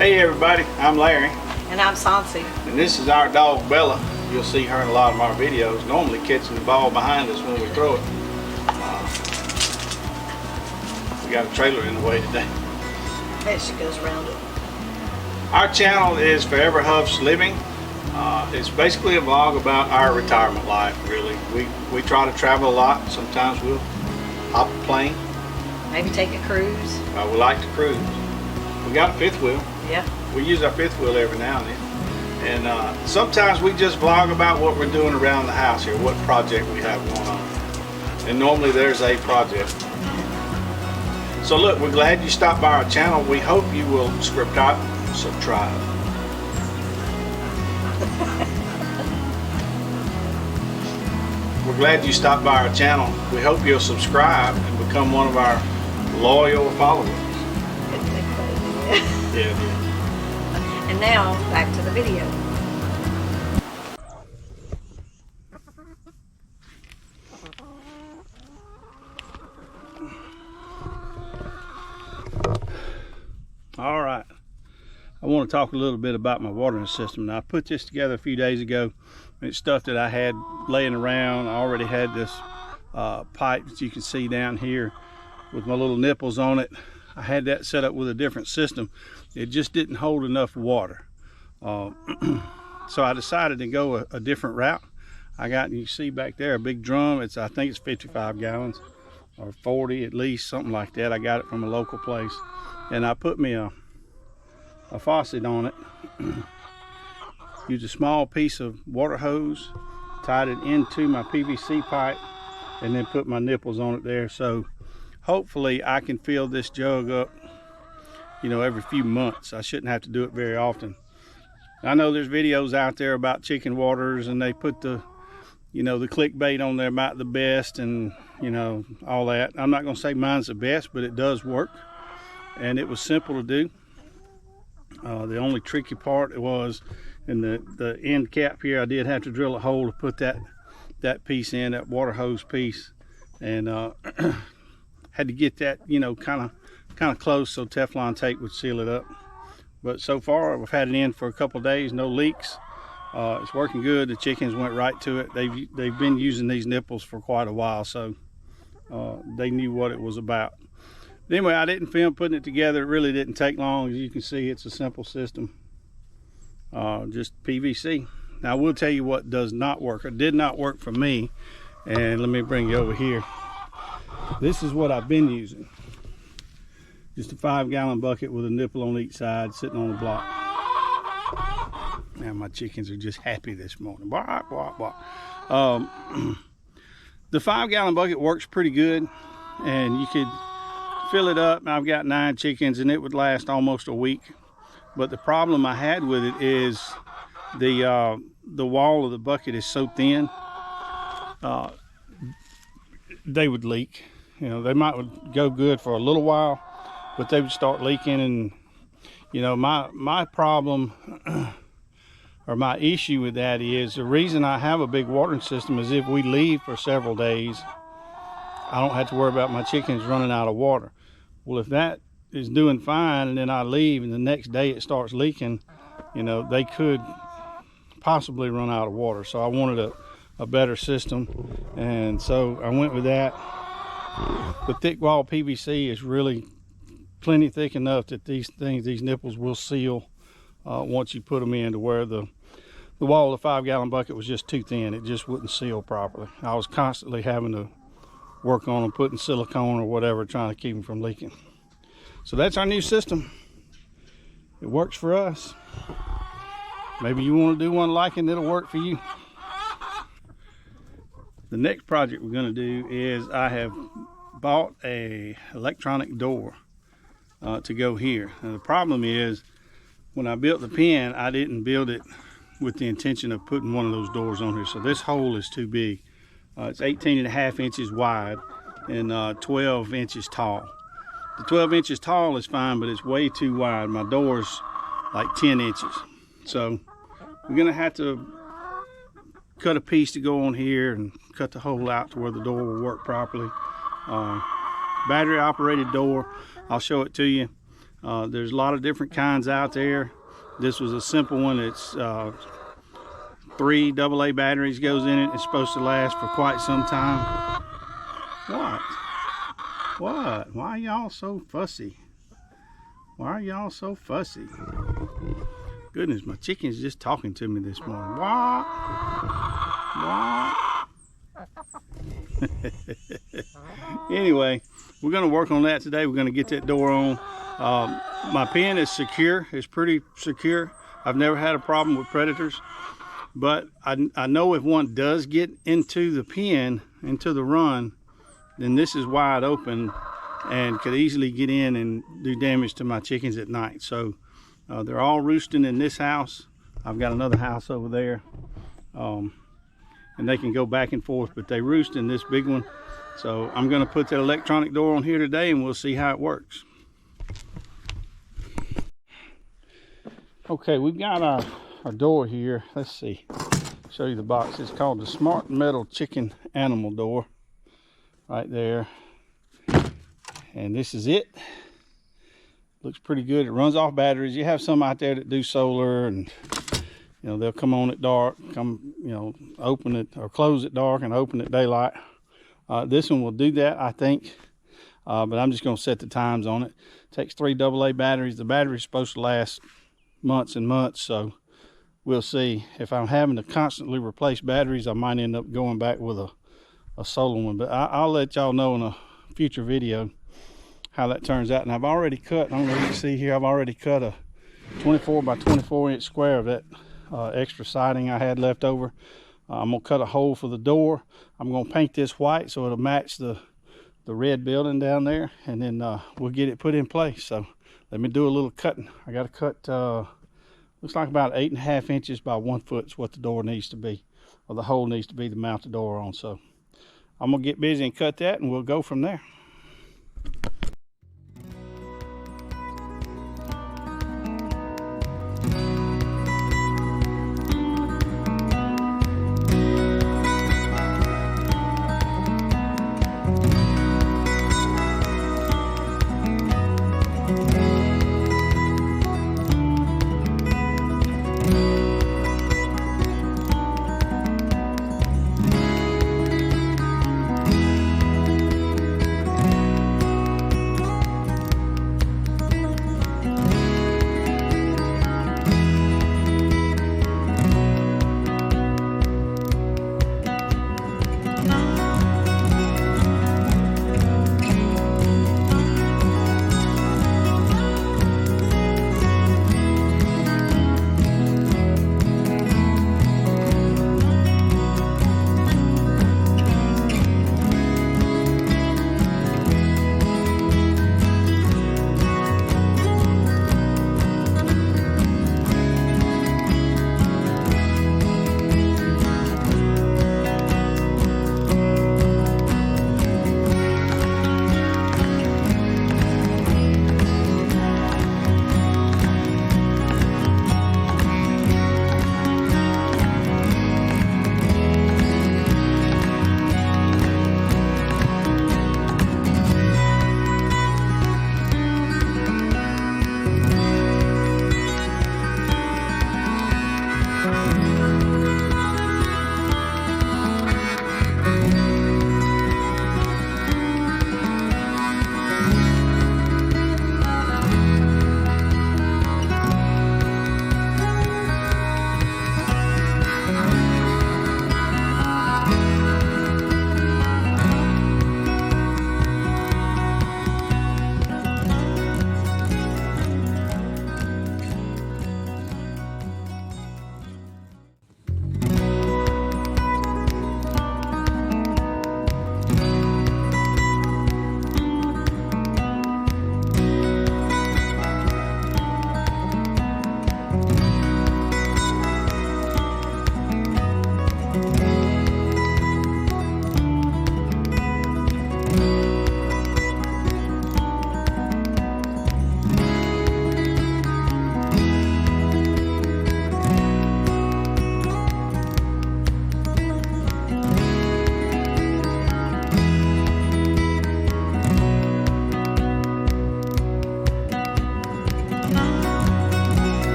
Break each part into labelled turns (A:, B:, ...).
A: Hey everybody, I'm Larry.
B: And I'm Sansi.
A: And this is our dog Bella. You'll see her in a lot of our videos, normally catching the ball behind us when we throw it. We got a trailer in the way today.
B: As she goes around it.
A: Our channel is ForeverHuff'sLiving. It's basically a vlog about our retirement life, really. We try to travel a lot. Sometimes we'll hop a plane.
B: Maybe take a cruise.
A: We like to cruise. We got a fifth wheel.
B: Yeah.
A: We use our fifth wheel every now and then. And sometimes we just vlog about what we're doing around the house here, what project we have going on. And normally there's a project. So look, we're glad you stopped by our channel. We hope you will subscribe. We're glad you stopped by our channel. We hope you'll subscribe and become one of our loyal followers. Yeah.
B: And now, back to the video.
A: All right. I want to talk a little bit about my watering system. Now, I put this together a few days ago. It's stuff that I had laying around. I already had this pipe that you can see down here with my little nipples on it. I had that set up with a different system. It just didn't hold enough water. So I decided to go a different route. I got, you see back there, a big drum. I think it's 55 gallons or 40 at least, something like that. I got it from a local place. And I put me a faucet on it. Used a small piece of water hose, tied it into my PVC pipe, and then put my nipples on it there. So hopefully I can fill this jug up, every few months. I shouldn't have to do it very often. I know there's videos out there about chicken waters, and they put the clickbait on there about the best and all that. I'm not going to say mine's the best, but it does work, and it was simple to do. The only tricky part was in the end cap here. I did have to drill a hole to put that piece in, that water hose piece, and had to get that kind of close so Teflon tape would seal it up. But so far we've had it in for a couple days, no leaks. It's working good. The chickens went right to it. They've been using these nipples for quite a while, so they knew what it was about. Anyway, I didn't film putting it together. It really didn't take long. As you can see, it's a simple system, just PVC. Now I will tell you what does not work, or did not work for me, and let me bring you over here. This is what I've been using. Just a 5-gallon bucket with a nipple on each side, sitting on the block. Now my chickens are just happy this morning. Bark, bark, bark. The 5-gallon bucket works pretty good, and you could fill it up. I've got 9 chickens, and it would last almost a week. But the problem I had with it is the wall of the bucket is so thin. They would leak. They might go good for a little while, but they would start leaking. And my problem or my issue with that is the reason I have a big watering system is if we leave for several days, I don't have to worry about my chickens running out of water. Well, if that is doing fine and then I leave and the next day it starts leaking, they could possibly run out of water. So I wanted a better system, and so I went with that. The thick wall PVC is really plenty thick enough that these nipples will seal once you put them in, to where the wall of the 5-gallon bucket was just too thin. It just wouldn't seal properly. I was constantly having to work on them, putting silicone or whatever, trying to keep them from leaking. So that's our new system. It works for us. Maybe you want to do one like it, and it'll work for you. The next project we're going to do is I have bought a electronic door to go here. Now the problem is, when I built the pen, I didn't build it with the intention of putting one of those doors on here. So this hole is too big. It's 18.5 inches wide and 12 inches tall. The 12 inches tall is fine, but it's way too wide. My door's like 10 inches. So we're gonna have to cut a piece to go on here and cut the hole out to where the door will work properly. Battery operated door, I'll show it to you. There's a lot of different kinds out there. This was a simple one. It's 3 AA batteries goes in it. It's supposed to last for quite some time. What? What? Why are y'all so fussy? Why are y'all so fussy? Goodness, my chicken's just talking to me this morning. What? What? Anyway, we're going to work on that today. We're going to get that door on. My pen is secure. It's pretty secure. I've never had a problem with predators. But I know if one does get into the pen, into the run, then this is wide open and could easily get in and do damage to my chickens at night. So they're all roosting in this house. I've got another house over there. And they can go back and forth, but they roost in this big one. So I'm going to put that electronic door on here today and we'll see how it works. Okay, we've got our door here. Let's see. Show you the box. It's called the Smart Metal Chicken Animal Door. Right there. And this is it. Looks pretty good. It runs off batteries. You have some out there that do solar, and they'll come on at dark, open it or close at dark and open at daylight. This one will do that, I think. But I'm just going to set the times on it. It takes 3 AA batteries. The battery's supposed to last months and months, so we'll see. If I'm having to constantly replace batteries, I might end up going back with a solar one, but I'll let y'all know in a future video how that turns out. And I've already cut, I don't know if you can see here, I've already cut a 24 by 24 inch square of that extra siding I had left over. I'm gonna cut a hole for the door. I'm gonna paint this white so it'll match the red building down there, and then we'll get it put in place. So let me do a little cutting. I got to cut looks like about 8.5 inches by 1 foot is what the door needs to be, or the hole needs to be to mount the door on. So I'm gonna get busy and cut that, and we'll go from there.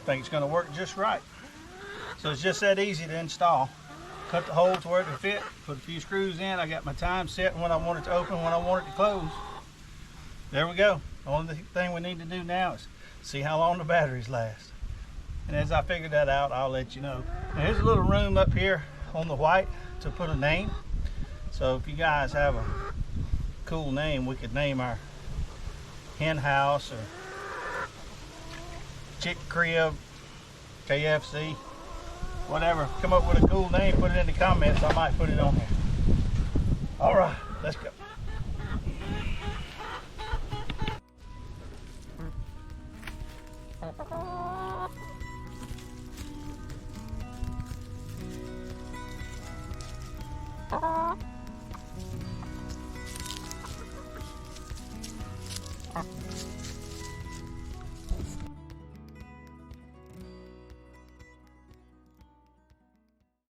A: think it's going to work just right. So it's just that easy to install. Cut the hole to where it can fit, put a few screws in. I got my time set when I want it to open, when I want it to close. There we go. The only thing we need to do now is see how long the batteries last. And as I figure that out, I'll let you know. Now, here's a little room up here on the white to put a name. So if you guys have a cool name, we could name our hen house or chick crib, KFC, whatever. Come up with a cool name, put it in the comments. I might put it on here. All right, let's go.